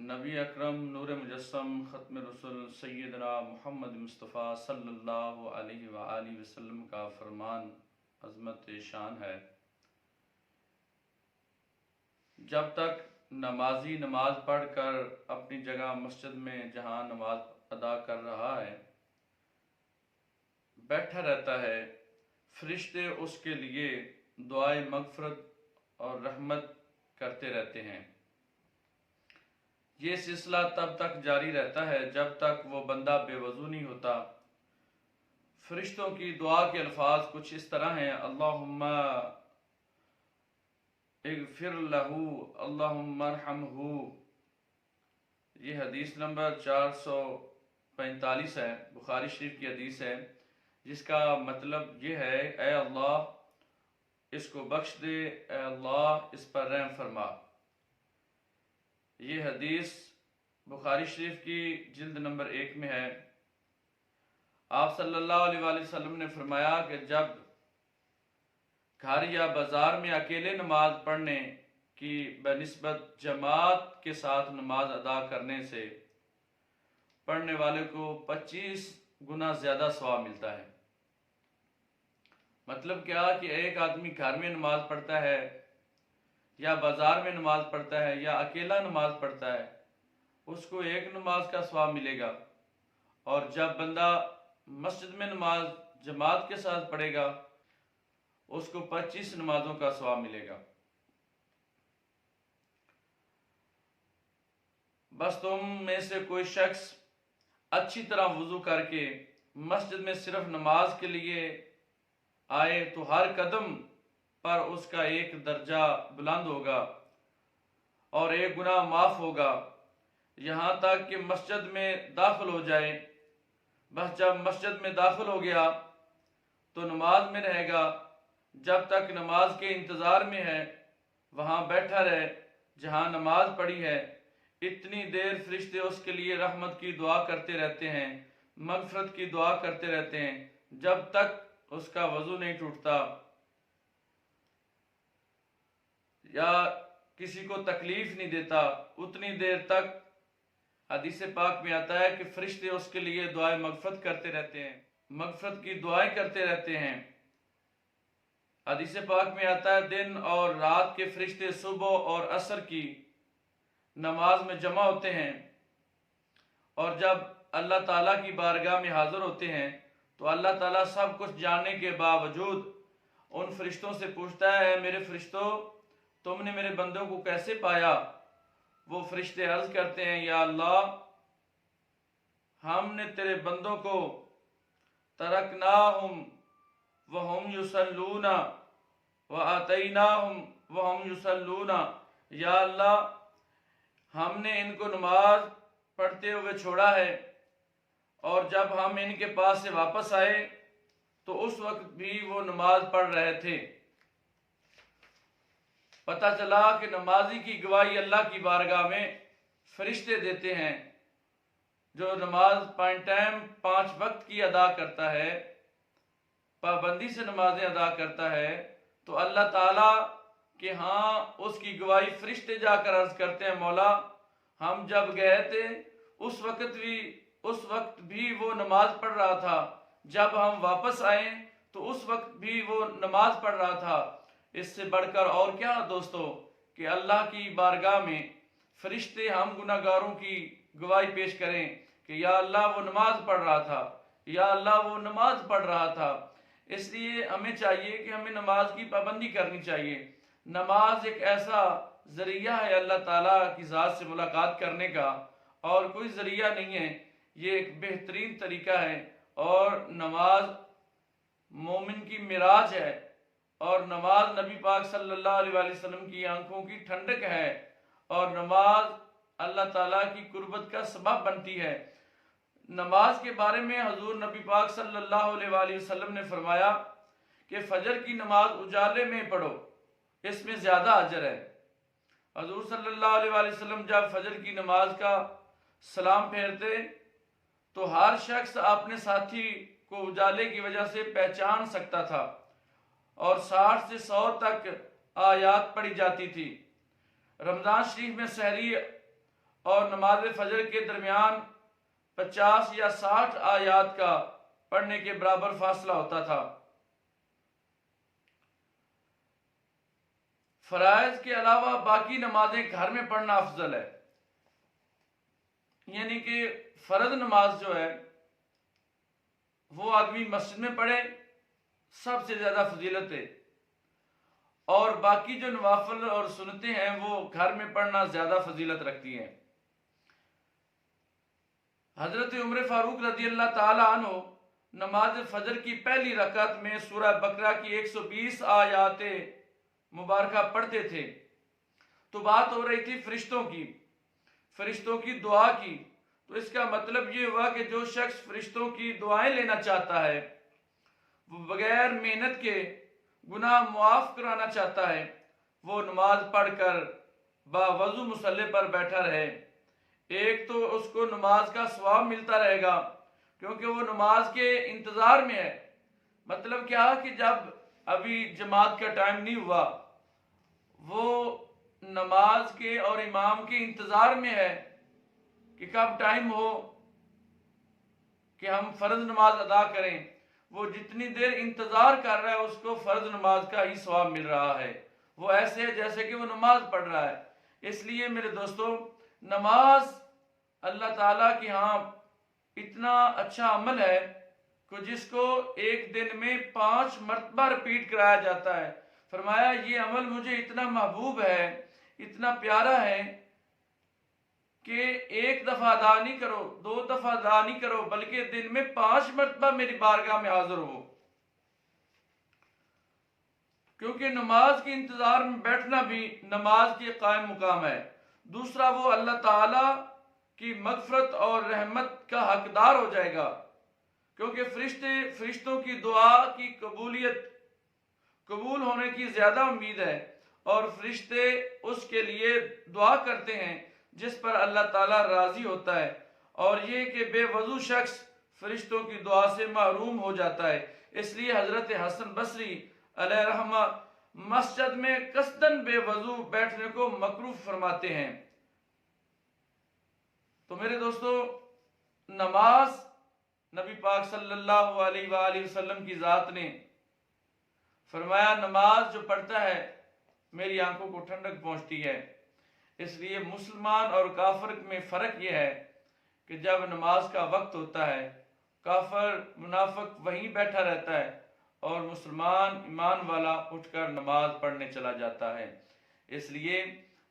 نبی اکرم نور مجسم ختم رسول سیدنا محمد مصطفیٰ صلی اللہ علیہ وآلہ وسلم کا فرمان عظمت شان ہے، جب تک نمازی نماز پڑھ کر اپنی جگہ مسجد میں جہاں نماز ادا کر رہا ہے بیٹھا رہتا ہے، فرشتے اس کے لیے دعائے مغفرت اور رحمت کرتے رہتے ہیں۔ یہ سلسلہ تب تک جاری رہتا ہے جب تک وہ بندہ بے وضو نہیں ہوتا۔ فرشتوں کی دعا کے الفاظ کچھ اس طرح ہیں: اللہم اغفر لہو، اللہم ارحمہ۔ یہ حدیث نمبر 445 ہے، بخاری شریف کی حدیث ہے، جس کا مطلب یہ ہے: اے اللہ اس کو بخش دے، اے اللہ اس پر رحم فرما۔ یہ حدیث بخاری شریف کی جلد نمبر 1 میں ہے۔ آپ صلی اللہ علیہ وآلہ وسلم نے فرمایا کہ جب گھر یا بازار میں اکیلے نماز پڑھنے کی بنسبت جماعت کے ساتھ نماز ادا کرنے سے پڑھنے والے کو 25 گنا زیادہ ثواب ملتا ہے۔ مطلب کیا کہ ایک آدمی گھر میں نماز پڑھتا ہے یا بازار میں نماز پڑھتا ہے یا اکیلا نماز پڑھتا ہے، اس کو ایک نماز کا ثواب ملے گا، اور جب بندہ مسجد میں نماز جماعت کے ساتھ پڑھے گا اس کو 25 نمازوں کا ثواب ملے گا۔ بس تم میں سے کوئی شخص اچھی طرح وضو کر کے مسجد میں صرف نماز کے لیے آئے تو ہر قدم پر اس کا ایک درجہ بلند ہوگا اور ایک گناہ معاف ہوگا، یہاں تک کہ مسجد میں داخل ہو جائے۔ بس جب مسجد میں داخل ہو گیا تو نماز میں رہے گا، جب تک نماز کے انتظار میں ہے وہاں بیٹھا رہے جہاں نماز پڑھی ہے۔ اتنی دیر فرشتے اس کے لیے رحمت کی دعا کرتے رہتے ہیں، مغفرت کی دعا کرتے رہتے ہیں، جب تک اس کا وضو نہیں ٹوٹتا یا کسی کو تکلیف نہیں دیتا، اتنی دیر تک حدیث پاک میں آتا ہے کہ فرشتے اس کے لیے دعائیں مغفرت کرتے رہتے ہیں، مغفرت کی دعائیں کرتے رہتے ہیں۔ حدیث پاک میں آتا ہے دن اور رات کے فرشتے صبح اور عصر کی نماز میں جمع ہوتے ہیں، اور جب اللہ تعالیٰ کی بارگاہ میں حاضر ہوتے ہیں تو اللہ تعالیٰ سب کچھ جاننے کے باوجود ان فرشتوں سے پوچھتا ہے: میرے فرشتوں تم نے میرے بندوں کو کیسے پایا؟ وہ فرشتے عرض کرتے ہیں: یا اللہ ہم نے تیرے بندوں کو ترکناہم وہم یصلون وآتیناہم وہم یصلون۔ یا اللہ ہم نے ان کو نماز پڑھتے ہوئے چھوڑا ہے، اور جب ہم ان کے پاس سے واپس آئے تو اس وقت بھی وہ نماز پڑھ رہے تھے۔ پتہ چلا کہ نمازی کی گواہی اللہ کی بارگاہ میں فرشتے دیتے ہیں۔ جو نماز ٹائم 5 وقت کی ادا کرتا ہے، پابندی سے نمازیں ادا کرتا ہے، تو اللہ تعالیٰ کہ ہاں اس کی گواہی فرشتے جا کر عرض کرتے ہیں: مولا ہم جب گئے تھے اس وقت بھی وہ نماز پڑھ رہا تھا، جب ہم واپس آئے تو اس وقت بھی وہ نماز پڑھ رہا تھا۔ اس سے بڑھ کر اور کیا دوستو کہ اللہ کی بارگاہ میں فرشتے ہم گناہ گاروں کی گواہی پیش کریں کہ یا اللہ وہ نماز پڑھ رہا تھا، یا اللہ وہ نماز پڑھ رہا تھا۔ اس لیے ہمیں چاہیے کہ ہمیں نماز کی پابندی کرنی چاہیے۔ نماز ایک ایسا ذریعہ ہے اللہ تعالیٰ کی ذات سے ملاقات کرنے کا، اور کوئی ذریعہ نہیں ہے، یہ ایک بہترین طریقہ ہے، اور نماز مومن کی معراج ہے، اور نماز نبی پاک صلی اللہ علیہ وآلہ وسلم کی آنکھوں کی ٹھنڈک ہے، اور نماز اللہ تعالیٰ کی قربت کا سبب بنتی ہے۔ نماز کے بارے میں حضور نبی پاک صلی اللہ علیہ وآلہ وسلم نے فرمایا کہ فجر کی نماز اجالے میں پڑھو، اس میں زیادہ اجر ہے۔ حضور صلی اللہ علیہ وآلہ وسلم جب فجر کی نماز کا سلام پھیرتے تو ہر شخص اپنے ساتھی کو اجالے کی وجہ سے پہچان سکتا تھا، اور 60 سے 100 تک آیات پڑھی جاتی تھی۔ رمضان شریف میں سحری اور نماز فجر کے درمیان 50 یا 60 آیات کا پڑھنے کے برابر فاصلہ ہوتا تھا۔ فرائض کے علاوہ باقی نمازیں گھر میں پڑھنا افضل ہے، یعنی کہ فرض نماز جو ہے وہ آدمی مسجد میں پڑھے، سب سے زیادہ فضیلت ہے، اور باقی جو نوافل اور سنتیں ہیں وہ گھر میں پڑھنا زیادہ فضیلت رکھتی ہیں۔ حضرت عمر فاروق رضی اللہ تعالی عنہ نماز فجر کی پہلی رکعت میں سورہ بقرہ کی 120 آیات مبارکہ پڑھتے تھے۔ تو بات ہو رہی تھی فرشتوں کی دعا کی، تو اس کا مطلب یہ ہوا کہ جو شخص فرشتوں کی دعائیں لینا چاہتا ہے، وہ بغیر محنت کے گناہ معاف کرانا چاہتا ہے، وہ نماز پڑھ کر باوضو مصلی پر بیٹھا رہے۔ ایک تو اس کو نماز کا ثواب ملتا رہے گا کیونکہ وہ نماز کے انتظار میں ہے۔ مطلب کیا کہ جب ابھی جماعت کا ٹائم نہیں ہوا، وہ نماز کے اور امام کے انتظار میں ہے کہ کب ٹائم ہو کہ ہم فرض نماز ادا کریں۔ وہ جتنی دیر انتظار کر رہا ہے اس کو فرض نماز کا ہی ثواب مل رہا ہے، وہ ایسے ہے جیسے کہ وہ نماز پڑھ رہا ہے۔ اس لیے میرے دوستو، نماز اللہ تعالیٰ کی ہاں اتنا اچھا عمل ہے کہ جس کو ایک دن میں 5 مرتبہ رپیٹ کرایا جاتا ہے۔ فرمایا یہ عمل مجھے اتنا محبوب ہے، اتنا پیارا ہے کہ ایک دفعہ ادا نہیں کرو، 2 دفعہ ادا نہیں کرو، بلکہ دن میں 5 مرتبہ میری بارگاہ میں حاضر ہو، کیونکہ نماز کے انتظار میں بیٹھنا بھی نماز کے قائم مقام ہے۔ دوسرا، وہ اللہ تعالیٰ کی مغفرت اور رحمت کا حقدار ہو جائے گا، کیونکہ فرشتوں کی دعا کی قبول ہونے کی زیادہ امید ہے، اور فرشتے اس کے لیے دعا کرتے ہیں جس پر اللہ تعالیٰ راضی ہوتا ہے، اور یہ کہ بے وضو شخص فرشتوں کی دعا سے محروم ہو جاتا ہے۔ اس لیے حضرت حسن بصری علیہ رحمہ مسجد میں قصداً بے وضو بیٹھنے کو مکروہ فرماتے ہیں۔ تو میرے دوستو، نماز نبی پاک صلی اللہ علیہ وآلہ وسلم کی ذات نے فرمایا نماز جو پڑھتا ہے میری آنکھوں کو ٹھنڈک پہنچتی ہے۔ اس لیے مسلمان اور کافر میں فرق یہ ہے کہ جب نماز کا وقت ہوتا ہے کافر منافق وہیں بیٹھا رہتا ہے اور مسلمان ایمان والا اٹھ کر نماز پڑھنے چلا جاتا ہے۔ اس لیے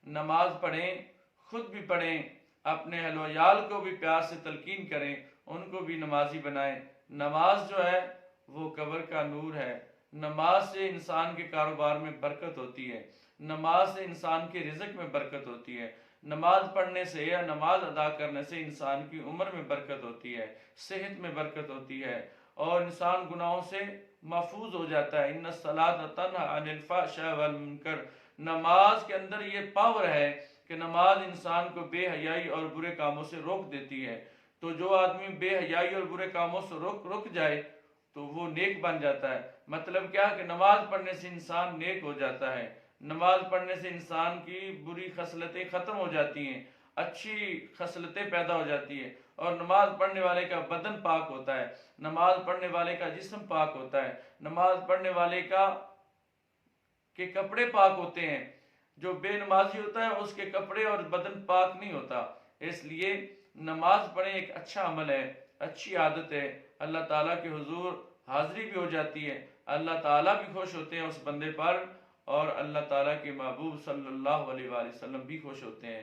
نماز پڑھیں، خود بھی پڑھیں، اپنے اہل و عیال کو بھی پیار سے تلقین کریں، ان کو بھی نمازی بنائیں۔ نماز جو ہے وہ قبر کا نور ہے۔ نماز سے انسان کے کاروبار میں برکت ہوتی ہے، نماز سے انسان کے رزق میں برکت ہوتی ہے، نماز پڑھنے سے یا نماز ادا کرنے سے انسان کی عمر میں برکت ہوتی ہے، صحت میں برکت ہوتی ہے، اور انسان گناہوں سے محفوظ ہو جاتا ہے۔ ان الصلاۃ تنہی عن الفحشاء والمنکر، نماز کے اندر یہ پاور ہے کہ نماز انسان کو بے حیائی اور برے کاموں سے روک دیتی ہے۔ تو جو آدمی بے حیائی اور برے کاموں سے رک جائے تو وہ نیک بن جاتا ہے۔ مطلب کیا کہ نماز پڑھنے سے انسان نیک ہو جاتا ہے، نماز پڑھنے سے انسان کی بری خصلتیں ختم ہو جاتی ہیں، اچھی خصلتیں پیدا ہو جاتی ہیں، اور نماز پڑھنے والے کا بدن پاک ہوتا ہے، نماز پڑھنے والے کا جسم پاک ہوتا ہے، نماز پڑھنے والے کے کپڑے پاک ہوتے ہیں۔ جو بے نمازی ہوتا ہے اس کے کپڑے اور بدن پاک نہیں ہوتا۔ اس لیے نماز پڑھیں ایک اچھا عمل ہے، اچھی عادت ہے، اللہ تعالیٰ کے حضور حاضری بھی ہو جاتی ہے، اللہ تعالیٰ بھی خوش ہوتے ہیں اس بندے پر، اور اللہ تعالیٰ کے محبوب صلی اللہ علیہ وآلہ وسلم بھی خوش ہوتے ہیں۔